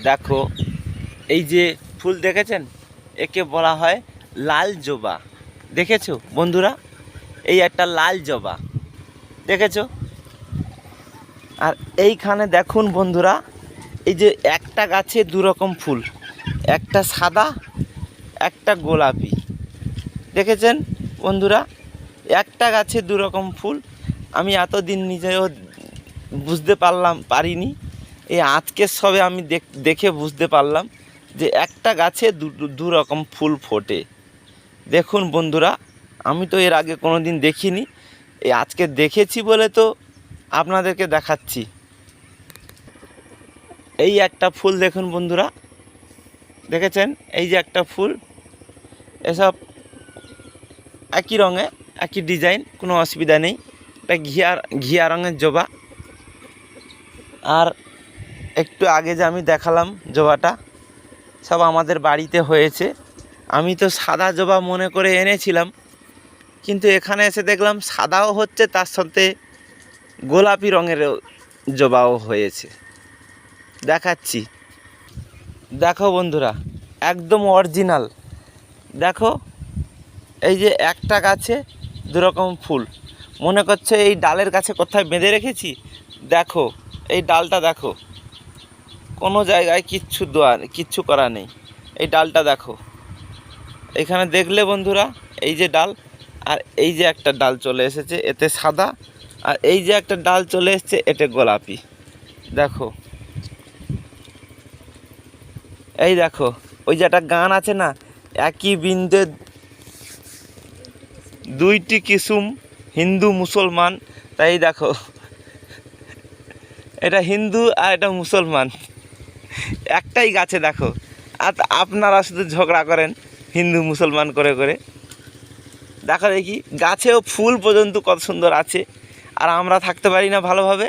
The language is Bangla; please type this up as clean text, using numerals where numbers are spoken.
দেখো, এই যে ফুল দেখেছেন, একে বলা হয় লাল জবা। দেখেছো বন্ধুরা? এই একটা লাল জবা দেখেছো? আর এইখানে দেখুন বন্ধুরা, এই যে একটা গাছে দু রকম ফুল, একটা সাদা একটা গোলাপি। দেখেছেন বন্ধুরা? একটা গাছে দু রকম ফুল। আমি এতদিন নিজেও বুঝতে পারিনি। এই আজকের সবে আমি দেখে বুঝতে পারলাম যে একটা গাছে দু রকম ফুল ফোটে। দেখুন বন্ধুরা, আমি তো এর আগে কোনো দিন দেখিনি। এই আজকে দেখেছি বলে তো আপনাদেরকে দেখাচ্ছি। এই একটা ফুল দেখুন বন্ধুরা, দেখেছেন? এই যে একটা ফুল, এসব একই রঙে, একই ডিজাইন, কোনো অসুবিধা নেই। এটা ঘিয়া রঙের জবা। আর একটু আগে যে আমি দেখালাম জবাটা, সব আমাদের বাড়িতে হয়েছে। আমি তো সাদা জবা মনে করে এনেছিলাম, কিন্তু এখানে এসে দেখলাম সাদাও হচ্ছে, তার সাথে গোলাপি রঙের জবাও হয়েছে। দেখাচ্ছি, দেখো বন্ধুরা, একদম অরিজিনাল। দেখো, এই যে একটা গাছে দু রকম ফুল, মনে করছে এই ডালের কাছে কোথায় বেঁধে রেখেছি। দেখো, এই ডালটা দেখো, কোনো জায়গায় কিচ্ছু করা নেই। এই ডালটা দেখো, এখানে দেখলে বন্ধুরা, এই যে ডাল, আর এই যে একটা ডাল চলে এসেছে এতে সাদা, আর এই যে একটা ডাল চলে এসেছে এতে গোলাপি। দেখো, এই দেখো, ওই যে একটা গান আছে না, একই বৃন্দে দুইটি কিসুম, হিন্দু মুসলমান। তাই দেখো, এটা হিন্দু আর এটা মুসলমান, একটাই গাছে। দেখো, আর আপনারা শুধু ঝগড়া করেন হিন্দু মুসলমান করে করে। দেখো দেখি, গাছেও ফুল পর্যন্ত কত সুন্দর আছে, আর আমরা থাকতে পারি না ভালোভাবে।